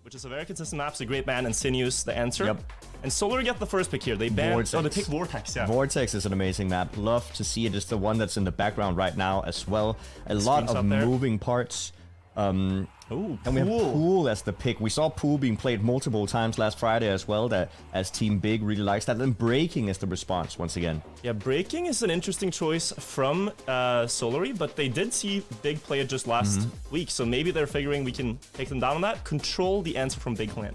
which is a very consistent map. It's a great ban, and Sinuous, the answer. Yep. And Solary get the first pick here. They ban. Vortex. Oh, they pick Vortex, yeah. Vortex is an amazing map. Love to see it. It's the one that's in the background right now as well. A lot of moving parts. Ooh, and we have Pool as the pick. We saw Pool being played multiple times last Friday as well, that as Team Big really likes that. Then Breaking is the response once again. Yeah, Breaking is an interesting choice from Solary, but they did see Big play it just last week, so maybe they're figuring we can take them down on that. Control the answer from Big Clan.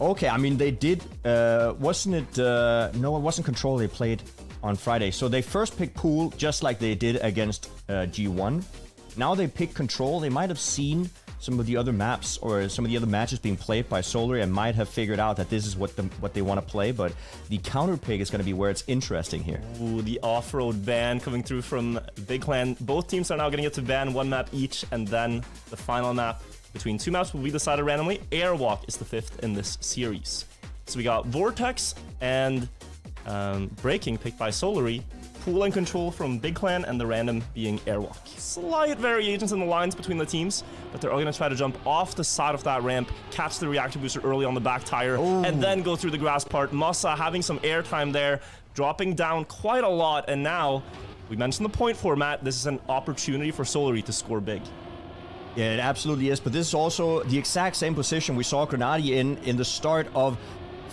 Okay, I mean, they did, wasn't it, no, it wasn't Control they played on Friday. So they first picked Pool, just like they did against G1. Now they pick Control. They might have seen some of the other maps or some of the other matches being played by Solary and might have figured out that this is what they want to play, but the counter pick is going to be where it's interesting here. Ooh, the off-road ban coming through from Big Clan. Both teams are now going to get to ban one map each, and then the final map between two maps will be decided randomly. Airwalk is the fifth in this series. So we got Vortex and Breaking picked by Solary, Pool and Control from Big Clan, and the random being Airwalk. Slight variations in the lines between the teams, but they're all going to try to jump off the side of that ramp, catch the reactor booster early on the back tire, and then go through the grass part. Masa having some airtime there, dropping down quite a lot, and now, we mentioned the point format, this is an opportunity for Solary to score big. Yeah, it absolutely is, but this is also the exact same position we saw Grenady in the start of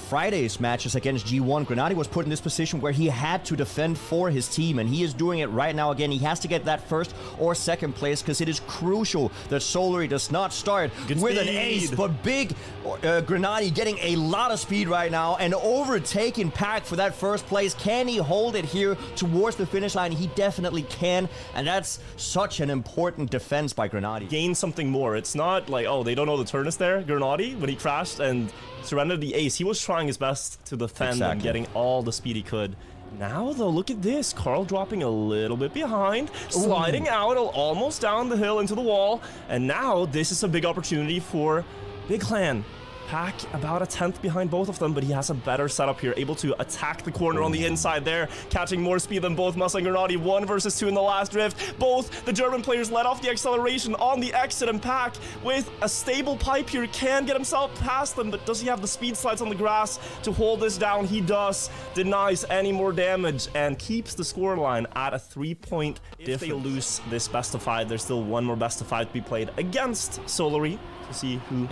Friday's matches against G1. Grenady was put in this position where he had to defend for his team, and he is doing it right now again. He has to get that first or second place because it is crucial that Solary does not start with an ace, but Big Grenady getting a lot of speed right now and overtaking Pack for that first place. Can he hold it here towards the finish line? He definitely can, and that's such an important defense by Grenady. Gain something more. It's not like, oh, they don't know the turn is there. Grenady, when he crashed and surrendered the ace, he was trying his best to defend and getting all the speed he could. Now, though, look at this. Carl dropping a little bit behind, sliding out almost down the hill into the wall. And now, this is a big opportunity for Big Clan. Pack about a 10th behind both of them, but he has a better setup here, able to attack the corner on the inside there, catching more speed than both Masa and Grenady. 1 versus 2 in the last drift. Both the German players let off the acceleration on the exit, and Pack, with a stable pipe here, can get himself past them, but does he have the speed slides on the grass to hold this down? He does. Denies any more damage and keeps the scoreline at a 3-point difference. If they lose this best of 5, there's still one more best of 5 to be played against Solary to see who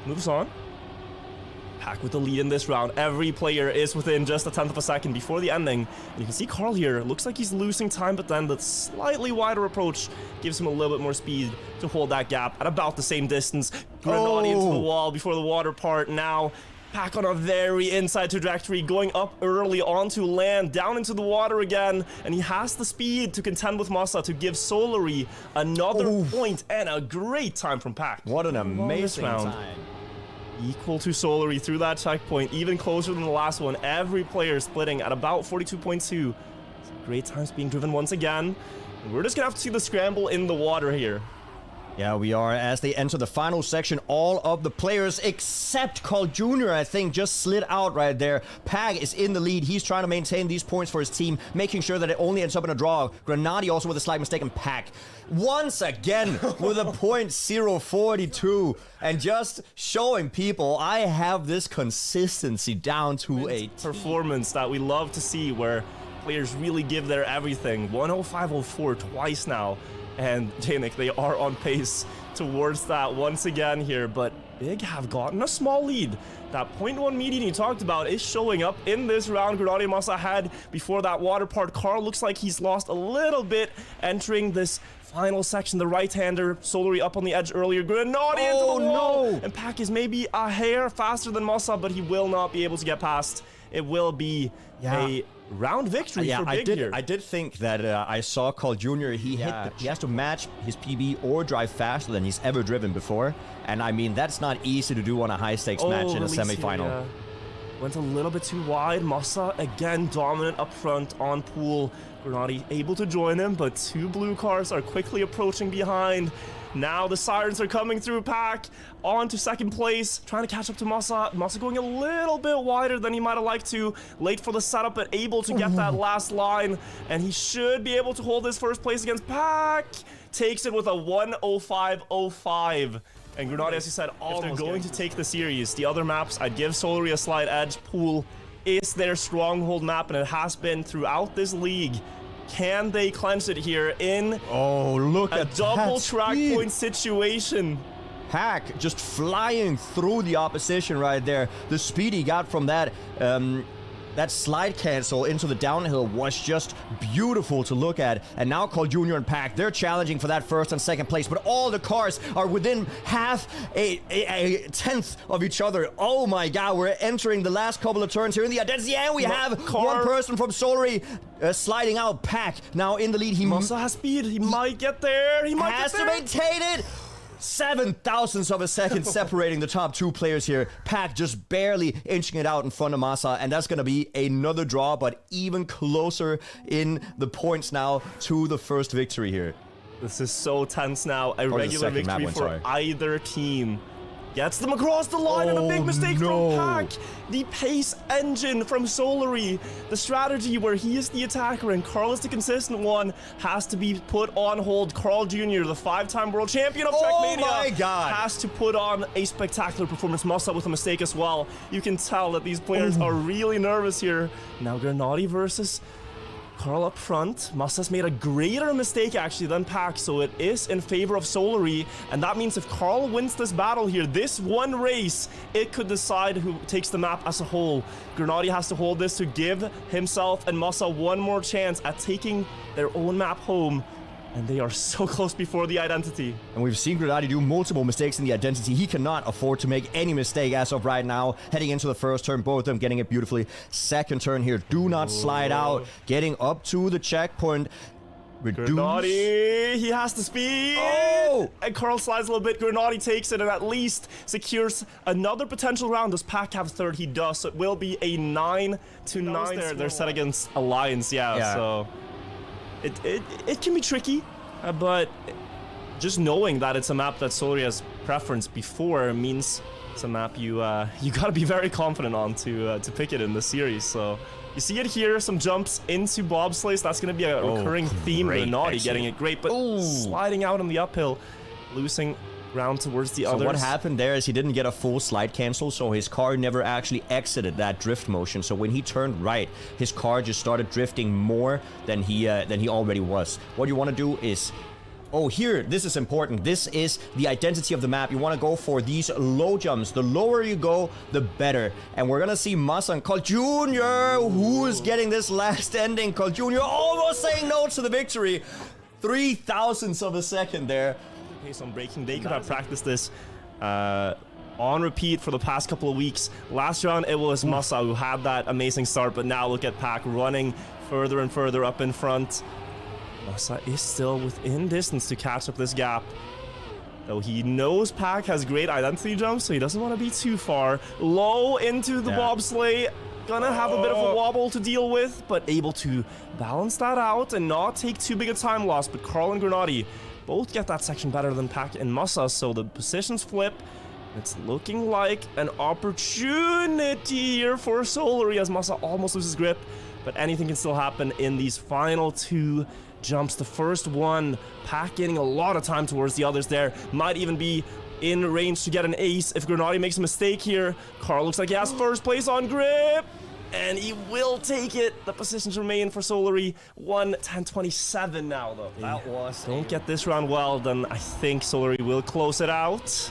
moves on. Pack with the lead in this round. Every player is within just a 10th of a second before the ending. And you can see Carl here. Looks like he's losing time, but then the slightly wider approach gives him a little bit more speed to hold that gap at about the same distance. Grenady into the wall before the water part. Now, Pack on a very inside trajectory, going up early onto land, down into the water again, and he has the speed to contend with Masa to give Solary another point, and a great time from Pack. What an amazing round. Equal to Solary through that checkpoint, even closer than the last one. Every player splitting at about 42.2. Great times being driven once again. And we're just gonna have to see the scramble in the water here. Yeah, we are. As they enter the final section, all of the players except Carl Jr., I think, just slid out right there. Pag is in the lead. He's trying to maintain these points for his team, making sure that it only ends up in a draw. Grenady also with a slight mistake, and Pag once again with a .042, and just showing people I have this consistency down to a performance that we love to see, where players really give their everything. 105.04 twice now. And Janik, they are on pace towards that once again here, but Big have gotten a small lead. That .1 median you talked about is showing up in this round. Grenady and Masa had before that water part. Carl looks like he's lost a little bit entering this final section. The right-hander, Solary up on the edge earlier. Grenady into the wall! No. And Pack is maybe a hair faster than Masa, but he will not be able to get past. It will be a round victory for Big here. I did think that I saw Carl Jr. He has to match his PB or drive faster than he's ever driven before. And I mean, that's not easy to do on a high-stakes match in a semifinal. Went a little bit too wide. Masa again dominant up front on Pool. Grenady able to join him, but 2 blue cars are quickly approaching behind. Now the sirens are coming through. Pack on to second place, trying to catch up to Masa. Masa going a little bit wider than he might have liked to. Late for the setup, but able to get that last line. And he should be able to hold his first place against Pack. Takes it with a 105.05. And Grenadier, as you said, if they're going to take the series, the other maps, I'd give Solary a slight edge. Pool is their stronghold map, and it has been throughout this league. Can they clench it here in look a at double that track speed. point situation? Pack just flying through the opposition right there. The speed he got from that that slide cancel into the downhill was just beautiful to look at. And now Carl Jr. and Pack, they're challenging for that first and second place, but all the cars are within half a tenth of each other. Oh my god, we're entering the last couple of turns here in the identity, and we have one person from Solary sliding out. Pack now in the lead. He also has speed. He might get there. He might has get there. to maintain it. 7,000ths of a second separating the top two players here. Pack just barely inching it out in front of Massa, and that's going to be another draw, but even closer in the points now to the first victory here. This is so tense now. A regular victory for either team. Gets them across the line, and a big mistake from Pack. The pace engine from Solary. The strategy where he is the attacker and Carl is the consistent one has to be put on hold. Carl Jr., the 5-time world champion of Trackmania, has to put on a spectacular performance. Massa with a mistake as well. You can tell that these players are really nervous here. Now Grenadier versus Carl up front. Massa's made a greater mistake actually than Pack, so it is in favor of Solary, and that means if Carl wins this battle here, this one race, it could decide who takes the map as a whole. Grenadier has to hold this to give himself and Massa one more chance at taking their own map home. And they are so close before the identity. And we've seen Grenadier do multiple mistakes in the identity. He cannot afford to make any mistake as of right now. Heading into the first turn, both of them getting it beautifully. Second turn here, do not slide out. Getting up to the checkpoint. Grenadier, he has the speed. And Carl slides a little bit. Grenadier takes it and at least secures another potential round. Does Pack have third? He does. So it will be a 9-9 there. They're set against Alliance, so it can be tricky, but just knowing that it's a map that Solary has preference before means it's a map you gotta be very confident on to pick it in the series. So you see it here, some jumps into bobsleighs. That's gonna be a recurring theme. Grenadier getting it great, but sliding out on the uphill, losing ground towards the others. So what happened there is he didn't get a full slide cancel, so his car never actually exited that drift motion. So when he turned right, his car just started drifting more than he already was. What you want to do is, here, this is important. This is the identity of the map. You want to go for these low jumps. The lower you go, the better. And we're going to see Massa and Carl Jr. who is getting this last ending. Carl Jr. almost saying no to the victory. 3,000ths of a second there. Pace on braking. They could have practiced this on repeat for the past couple of weeks. Last round, it was Massa who had that amazing start, but now look at Pack running further and further up in front. Massa is still within distance to catch up this gap. Though he knows Pack has great identity jumps, so he doesn't want to be too far. Low into the bobsleigh. Gonna have a bit of a wobble to deal with, but able to balance that out and not take too big a time loss. But Carl and Grenadier both get that section better than Pack and Massa, so the positions flip. It's looking like an opportunity here for Solary as Massa almost loses grip, but anything can still happen in these final two jumps. The first one, Pack getting a lot of time towards the others there, might even be in range to get an ace if Grenadier makes a mistake here. Carl looks like he has first place on grip, and he will take it. The positions remain for Solary. 1:10:27 now, though. That was. Don't get this round well, then I think Solary will close it out.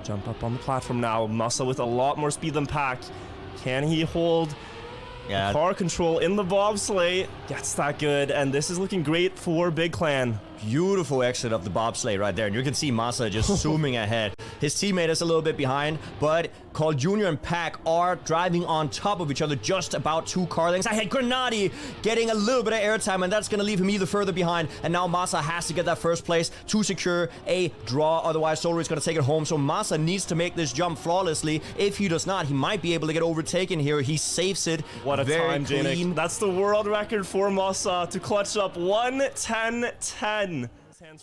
Jump up on the platform now. Massa with a lot more speed than Pack. Can he hold car control in the bobsleigh? Gets that good, and this is looking great for Big Clan. Beautiful exit of the bobsleigh right there, and you can see Massa just zooming ahead. His teammate is a little bit behind, but Carl Jr. and Pack are driving on top of each other, just about 2 car lengths ahead. Grenadier getting a little bit of airtime, and that's going to leave him even further behind. And now Massa has to get that first place to secure a draw. Otherwise, Solary is going to take it home. So Massa needs to make this jump flawlessly. If he does not, he might be able to get overtaken here. He saves it. What a very time, clean. Janik. That's the world record for Massa to clutch up 1:10:10.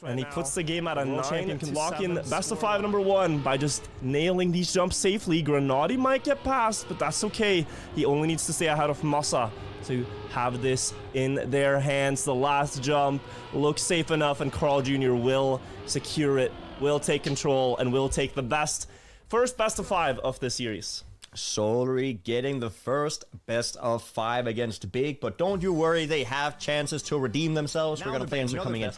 And he puts the game at a 9. Champion can lock in best of 5 #1 by just nailing these jumps safely. Grenadier might get past, but that's okay. He only needs to stay ahead of Massa to have this in their hands. The last jump looks safe enough, and Carl Jr. will secure it will take control and will take the first best of 5 of the series. Solary getting the first best of 5 against Big, but don't you worry, they have chances to redeem themselves. We're going to play into coming in.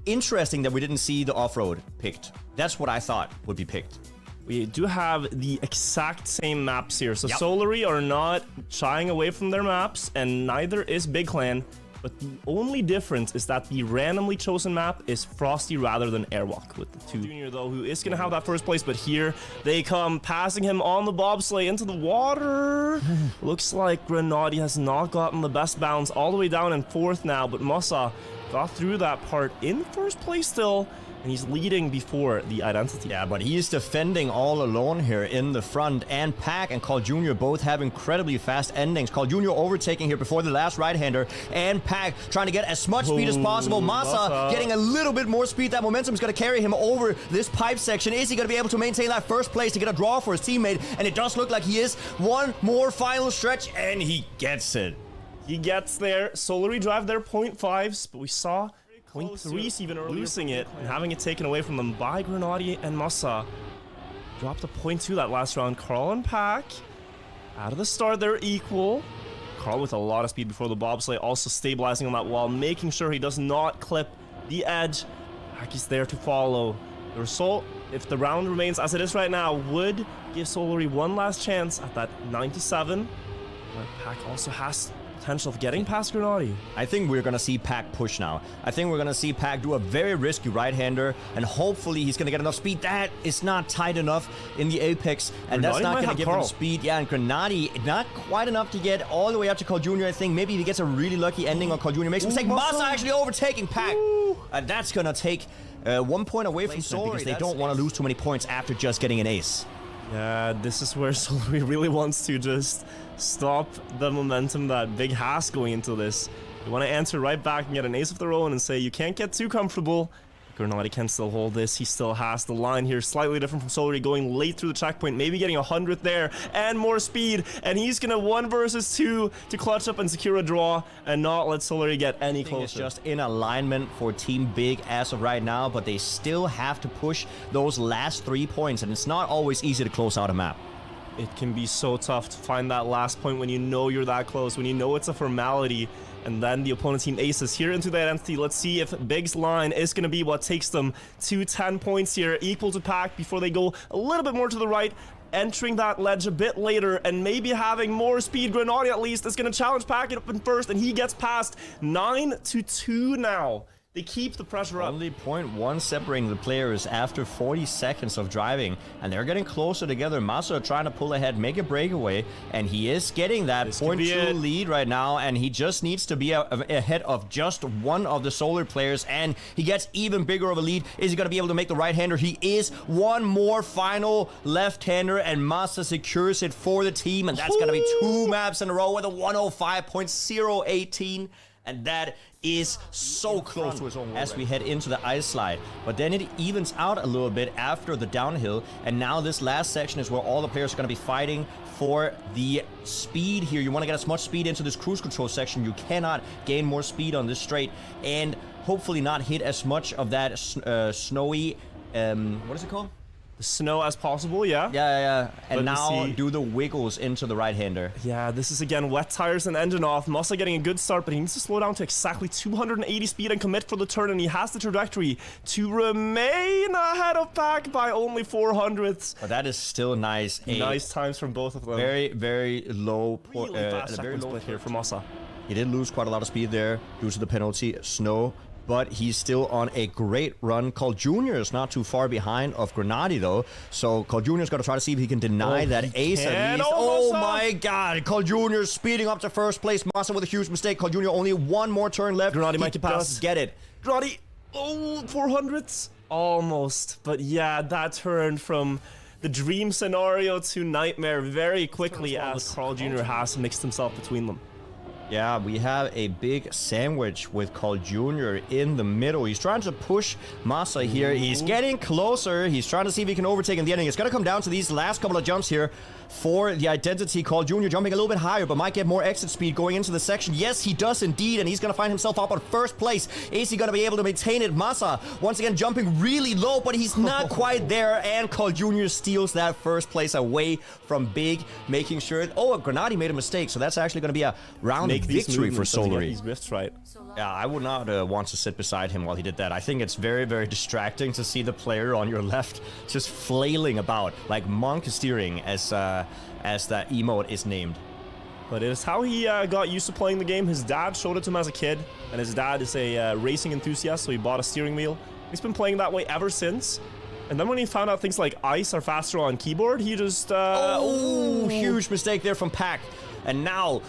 Interesting that we didn't see the off-road picked. That's what I thought would be picked. We do have the exact same maps here. So Solary are not shying away from their maps, and neither is Big Clan. But the only difference is that the randomly chosen map is Frosty rather than Airwalk with the 2 Junior, though, who is going to have that first place. But here they come, passing him on the bobsleigh into the water. Looks like Grenady has not gotten the best bounce, all the way down in 4th now. But Massa got through that part in first place still. And he's leading before the identity. Yeah, but he's defending all alone here in the front. And Pack and Carl Jr. both have incredibly fast endings. Carl Jr. overtaking here before the last right-hander. And Pack trying to get as much speed as possible. Massa getting a little bit more speed. That momentum is going to carry him over this pipe section. Is he going to be able to maintain that first place to get a draw for his teammate? And it does look like he is. One more final stretch, and he gets it. He gets there. Solary drive their 0.5s, but we saw 0.3s even earlier, losing it and having it taken away from them by Grenady and Massa. Dropped a 0.2 that last round. Carl and Pack out of the start, they're equal. Carl with a lot of speed before the bobsleigh, also stabilizing on that wall, making sure he does not clip the edge. Pack is there to follow. The result, if the round remains as it is right now, would give Solary one last chance at that 97. But Pack also has potential of getting past Grenady. I think we're going to see Pack push now. I think we're going to see Pack do a very risky right-hander, and hopefully he's going to get enough speed. That is not tight enough in the apex, and that's not going to give him speed. Yeah, and Grenady, not quite enough to get all the way up to Carl Jr., I think. Maybe if he gets a really lucky ending on Carl Jr. Makes a mistake. Massa actually overtaking Pack. That's going to take 1 point away from Solary because they don't want to lose too many points after just getting an ace. Yeah, this is where Solary really wants to just stop the momentum that Big has going into this. You want to answer right back and get an ace of their own and say you can't get too comfortable. Grenady can still hold this. He still has the line here, slightly different from Solary, going late through the checkpoint, maybe getting 100th there and more speed. And he's going to 1 versus 2 to clutch up and secure a draw and not let Solary get any closer. It's just in alignment for Team Big as of right now, but they still have to push those last 3 points, and it's not always easy to close out a map. It can be so tough to find that last point when you know you're that close, when you know it's a formality, and then the opponent team aces here into the identity. Let's see if Big's line is going to be what takes them to 10 points here, equal to Pack before they go a little bit more to the right, entering that ledge a bit later and maybe having more speed. Grenady at least is going to challenge Pack up in first, and he gets past 9-2 now. They keep the pressure up. Only 0.1 separating the players after 40 seconds of driving, and they're getting closer together. Massa trying to pull ahead, make a breakaway, and he is getting that 0.2 lead right now, and he just needs to be ahead of just one of the Solary players, and he gets even bigger of a lead. Is he going to be able to make the right-hander? He is. One more final left-hander, and Massa secures it for the team, and that's going to be 2 maps in a row with a 105.018. And that is so close to his own as we head into the ice slide. But then it evens out a little bit after the downhill. And now this last section is where all the players are going to be fighting for the speed here. You want to get as much speed into this cruise control section. You cannot gain more speed on this straight. And hopefully not hit as much of that snowy, what is it called? The snow as possible, yeah. Yeah. And now do the wiggles into the right-hander. Yeah, this is again wet tires and engine off. Massa getting a good start, but he needs to slow down to exactly 280 speed and commit for the turn, and he has the trajectory to remain ahead of Pack by only 400ths. But that is still nice. Nice times from both of them. Very, very low. Really fast split here for Massa. He did lose quite a lot of speed there due to the penalty, snow. But he's still on a great run. Carl Jr. is not too far behind of Grenady, though. So Carl Jr. is going to try to see if he can deny that ace at least. Oh, my God. Carl Jr. speeding up to first place. Massa with a huge mistake. Carl Jr. only 1 more turn left. Grenady might get past. Get it. Grenady, 400ths. Almost. But yeah, that turn from the dream scenario to nightmare very quickly as Carl Jr. has mixed himself between them. Yeah, we have a big sandwich with Carl Jr. in the middle. He's trying to push Masa here. He's getting closer. He's trying to see if he can overtake in the ending. It's going to come down to these last couple of jumps here for the identity. Carl Jr. jumping a little bit higher, but might get more exit speed going into the section. Yes, he does indeed, and he's going to find himself up on first place. Is he going to be able to maintain it? Masa, once again, jumping really low, but he's not quite there, and Carl Jr. steals that first place away from Big, making sure... Oh, Grenady made a mistake, so that's actually going to be a round victory for Solary. These rifts right. Yeah, I would not want to sit beside him while he did that. I think it's very, very distracting to see the player on your left just flailing about, like monk steering, as that emote is named. But it's how he got used to playing the game. His dad showed it to him as a kid, and his dad is a racing enthusiast, so he bought a steering wheel. He's been playing that way ever since. And then when he found out things like ice are faster on keyboard, he just... huge mistake there from Pac. And now...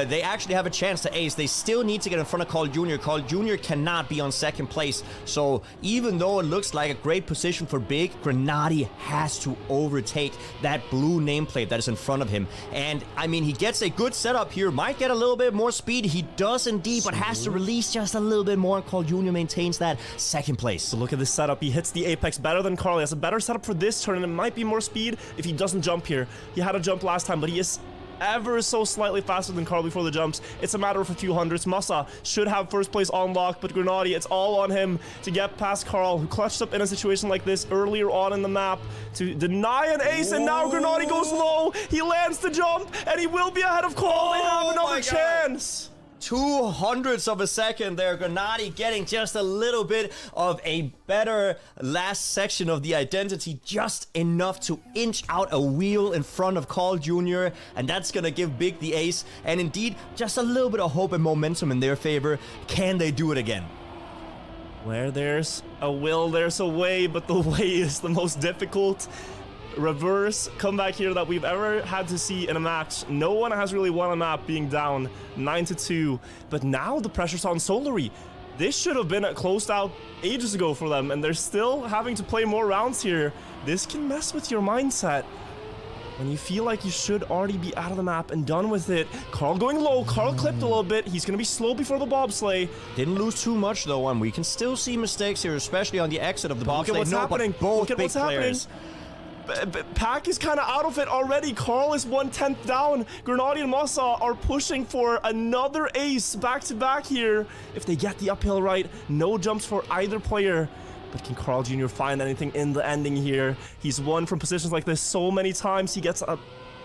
they actually have a chance to ace. They still need to get in front of Carl Jr. Carl Jr. cannot be on second place. So even though it looks like a great position for Big, Grenady has to overtake that blue nameplate that is in front of him. And I mean, he gets a good setup here. Might get a little bit more speed. He does indeed, but has to release just a little bit more. And Carl Jr. maintains that second place. So look at this setup. He hits the apex better than Carl. He has a better setup for this turn, and it might be more speed if he doesn't jump here. He had a jump last time, but he is ever so slightly faster than Carl before the jumps. It's a matter of a few hundreds. Masa should have first place on lock, but Grenady, it's all on him to get past Carl, who clutched up in a situation like this earlier on in the map to deny an ace, and now Grenady goes low. He lands the jump, and he will be ahead of Carl. They have another chance. 200ths of a second there. Grenady getting just a little bit of a better last section of the identity, just enough to inch out a wheel in front of Carl Jr. And that's gonna give Big the ace, and indeed just a little bit of hope and momentum in their favor. Can they do it again? Where there's a will, there's a way, but the way is the most difficult. Reverse comeback here that we've ever had to see in a match. No one has really won a map being down 9-2, but now the pressure's on Solary. This should have been closed out ages ago for them, and they're still having to play more rounds here. This can mess with your mindset when you feel like you should already be out of the map and done with it. Carl going low. Carl clipped a little bit. He's gonna be slow before the bobsleigh. Didn't lose too much though, and we can still see mistakes here, especially on the exit of the bobsleigh. Look at what's happening. Both Look at big what's players. happening. Pac is kind of out of it already. Carl is 1/10 down. Grenady and Masa are pushing for another ace back-to-back here. If they get the uphill right, no jumps for either player. But can Carl Jr. find anything in the ending here? He's won from positions like this so many times. He gets a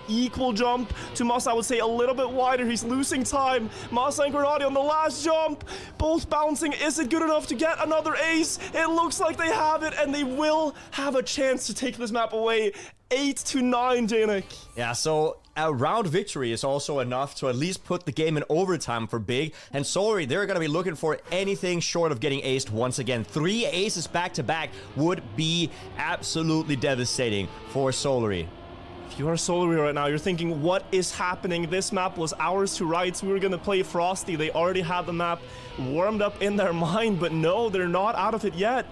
equal jump to Masa, I would say a little bit wider. He's losing time. Masa and Grenady on the last jump, both bouncing. Is it good enough to get another ace? It looks like they have it, and they will have a chance to take this map away. 8-9, Janik. Yeah, so a round victory is also enough to at least put the game in overtime for Big. And Solary, they're going to be looking for anything short of getting aced once again. 3 aces back-to-back would be absolutely devastating for Solary. If you are Solary right now, you're thinking, what is happening? This map was ours to rights. We were going to play Frosty. They already had the map warmed up in their mind, but no, they're not out of it yet.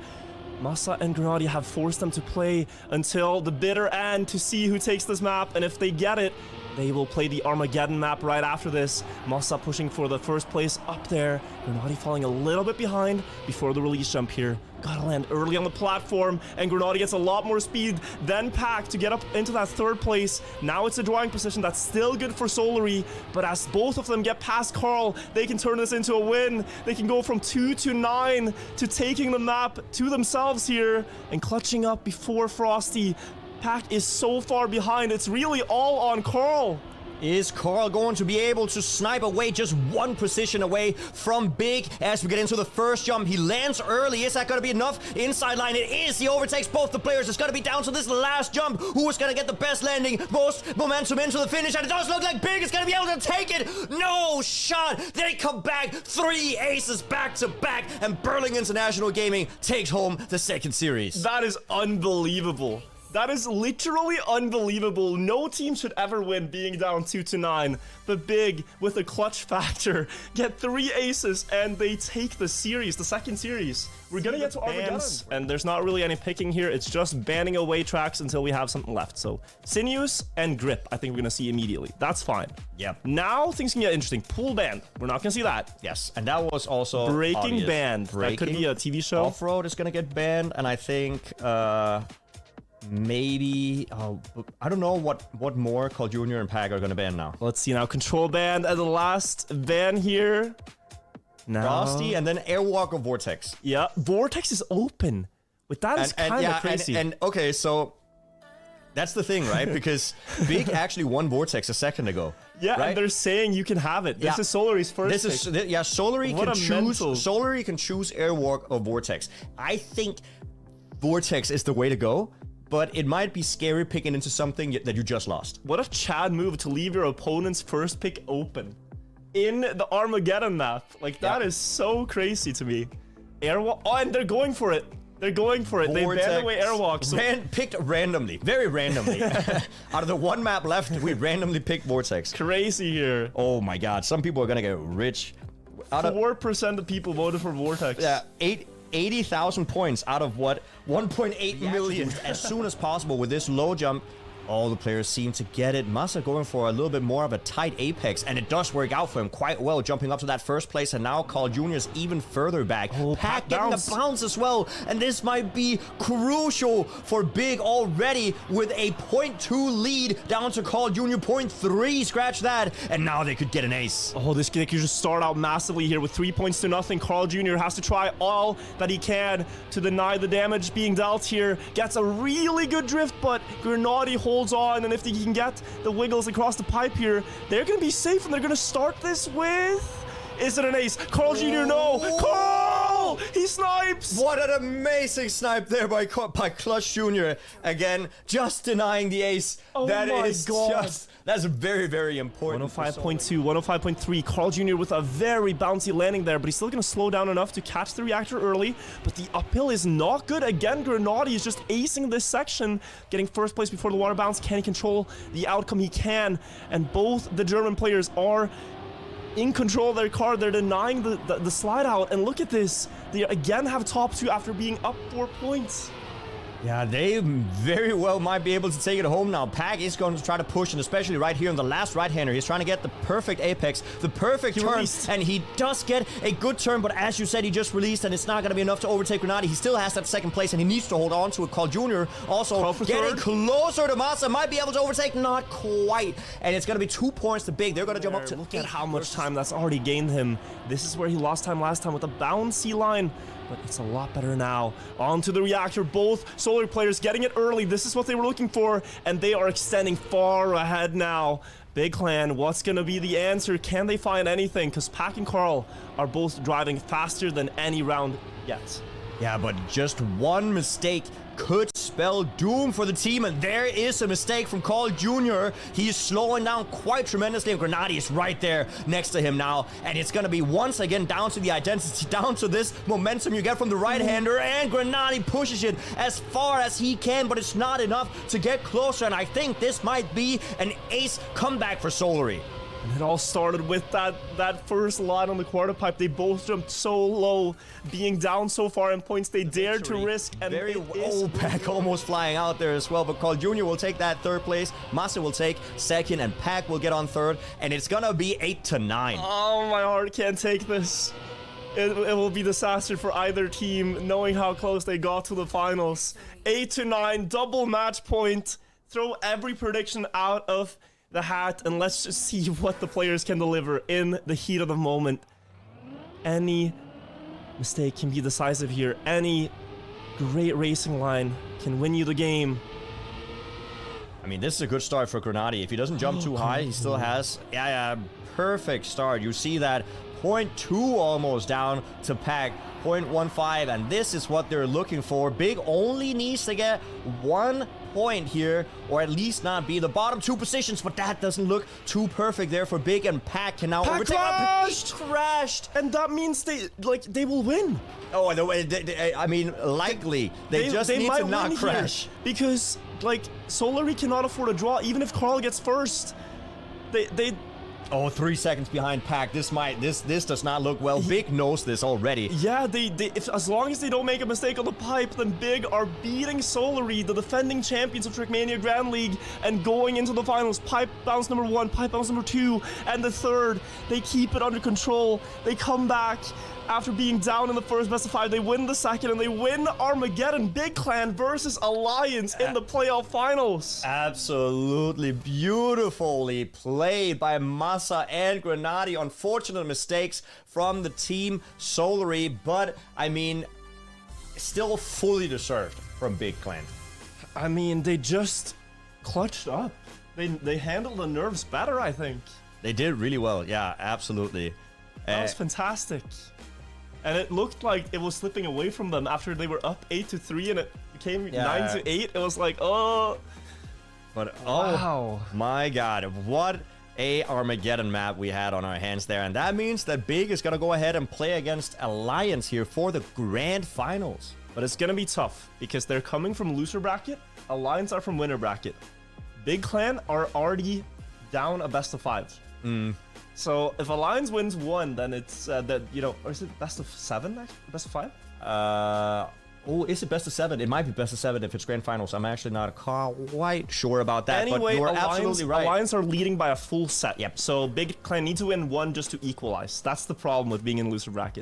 Masa and Grenady have forced them to play until the bitter end to see who takes this map, and if they get it, they will play the Armageddon map right after this. Masa pushing for the first place up there. Grenady falling a little bit behind before the release jump here. Gotta land early on the platform, and Grenady gets a lot more speed than Pac to get up into that third place. Now it's a drawing position that's still good for Solary, but as both of them get past Carl, they can turn this into a win. They can go from 2-9 to taking the map to themselves here and clutching up before Frosty. Pac is so far behind, it's really all on Carl. Is Carl going to be able to snipe away just one position away from Big as we get into the first jump? He lands early. Is that going to be enough? Inside line, it is. He overtakes both the players. It's going to be down to this last jump. Who is going to get the best landing, most momentum into the finish? And it does look like Big is going to be able to take it. No shot. They come back. 3 aces back to back. And Burling International Gaming takes home the second series. That is unbelievable. That is literally unbelievable. No team should ever win being down 2-9. But Big, with a clutch factor, get 3 aces and they take the series, the second series. We're gonna get to Armageddon. And there's not really any picking here. It's just banning away tracks until we have something left. So Sinews and Grip, I think we're gonna see immediately. That's fine. Yep. Now things can get interesting. Pool ban. We're not gonna see that. Yes, and that was also Breaking banned. That could be a TV show. Off-road is gonna get banned, and I think maybe I don't know what more Carl Jr. and Pack are gonna ban now. Let's see now. Control band as the last ban here. Now. Frosty and then Airwalk or Vortex. Yeah, Vortex is open. But that is kind of crazy. And okay, so that's the thing, right? Because Big actually won Vortex a second ago. Yeah, right? And they're saying you can have it. This is Solary's first pick. Solary can choose. Solary can choose Airwalk or Vortex. I think Vortex is the way to go. But it might be scary picking into something that you just lost. What a Chad move to leave your opponent's first pick open in the Armageddon map. Like, that is so crazy to me. Airwalk. Oh, and they're going for it. They're going for it. Vortex, they banned away Airwalk. So picked randomly. Very randomly. Out of the one map left, we randomly picked Vortex. Crazy here. Oh my god. Some people are going to get rich. 4% of people voted for Vortex. Yeah, 80,000 points out of what? 1.8 million as soon as possible with this low jump. All the players seem to get it. Massa going for a little bit more of a tight apex, and it does work out for him quite well, jumping up to that first place, and now Carl Jr. is even further back. Pack getting a bounce as well, and this might be crucial for Big already with a 0.2 lead down to Carl Jr. 0.3. Scratch that, and now they could get an ace. Oh, this kid could just start out massively here with 3 points to nothing. Carl Jr. has to try all that he can to deny the damage being dealt here. Gets a really good drift, but Grenady holds on, and if he can get the wiggles across the pipe here, they're gonna be safe, and they're gonna start this with... Is it an ace? Carl Jr., no! Carl! He snipes! What an amazing snipe there by Clutch Jr. Again, just denying the ace. Oh my God. That's very, very important. 105.2, 105.3. Carl Jr. with a very bouncy landing there, but he's still going to slow down enough to catch the reactor early. But the uphill is not good. Again, Grenady is just acing this section, getting first place before the water bounce. Can he control the outcome? He can. And both the German players are in control of their car. They're denying the slide out, and look at this. They again have top 2 after being up 4 points. Yeah, they very well might be able to take it home now. Pack is going to try to push, and especially right here on the last right-hander, he's trying to get the perfect apex, the perfect turn, and he does get a good turn, but as you said, he just released, and it's not going to be enough to overtake Grenady. He still has that second place, and he needs to hold on to it. Carl Jr. also getting closer to Massa, might be able to overtake, not quite, and it's going to be 2 points to Big. They're going to jump up to Look at how much time that's already gained him. This is where he lost time last time with a bouncy line. But it's a lot better now. On to the reactor. Both Solar players getting it early. This is what they were looking for, and they are extending far ahead now. Big Clan, what's going to be the answer? Can they find anything? Because Pack and Carl are both driving faster than any round yet. Yeah, but just one mistake could spell doom for the team, and there is a mistake from Carl Jr. He's slowing down quite tremendously, and Grenady is right there next to him now, and it's going to be once again down to the identity, down to this momentum you get from the right-hander, and Grenady pushes it as far as he can, but it's not enough to get closer, and I think this might be an ace comeback for Solary. And it all started with that first line on the quarter pipe. They both jumped so low, being down so far in points. They dared to risk, and Pack almost flying out there as well. But Carl Jr. will take that third place. Massa will take second, and Pack will get on third. And it's gonna be 8-9. Oh, my heart can't take this. It will be disaster for either team, knowing how close they got to the finals. 8-9, double match point. Throw every prediction out of the hat, and let's just see what the players can deliver in the heat of the moment. Any mistake can be decisive here. Any great racing line can win you the game. I mean, this is a good start for Grenady. If he doesn't jump too high, he still has perfect start. You see that 0.2 almost down to Pack, 0.15, and this is what they're looking for. Big only needs to get 1 point here, or at least not be the bottom 2 positions, but that doesn't look too perfect there for Big, and Pack can now overtake. crashed! Crashed! And that means they will win. Oh, I mean, likely. They just need to not crash. Because, like, Solary cannot afford a draw, even if Carl gets first. They Oh, 3 seconds behind Pack. This does not look well. Big knows this already. Yeah, as long as they don't make a mistake on the pipe, then Big are beating Solary, the defending champions of Trackmania Grand League, and going into the finals. Pipe bounce number 1, pipe bounce number 2, and the third. They keep it under control. They come back after being down in the first best of 5. They win the second, and they win Armageddon. Big Clan versus Alliance in the playoff finals. Absolutely beautifully played by Massa and Grenady. Unfortunate mistakes from the team Solary, but I mean, still fully deserved from Big Clan. I mean, they just clutched up. They handled the nerves better, I think. They did really well. Yeah, absolutely. That was fantastic. And it looked like it was slipping away from them after they were up 8-3 and it became 9-8. It was like, oh. But wow. Oh my god, what a Armageddon map we had on our hands there. And that means that Big is going to go ahead and play against Alliance here for the grand finals. But it's going to be tough because they're coming from loser bracket. Alliance are from winner bracket. Big Clan are already down a best of 5. So if Alliance wins 1, then it's that, you know, or is it best of 7 actually? Best of 5? Oh, is it best of 7? It might be best of 7 if it's grand finals. I'm actually not quite sure about that. Anyway, but you're Alliance, absolutely right. Alliance are leading by a full set. Yep. So Big Clan need to win 1 just to equalize. That's the problem with being in loser bracket.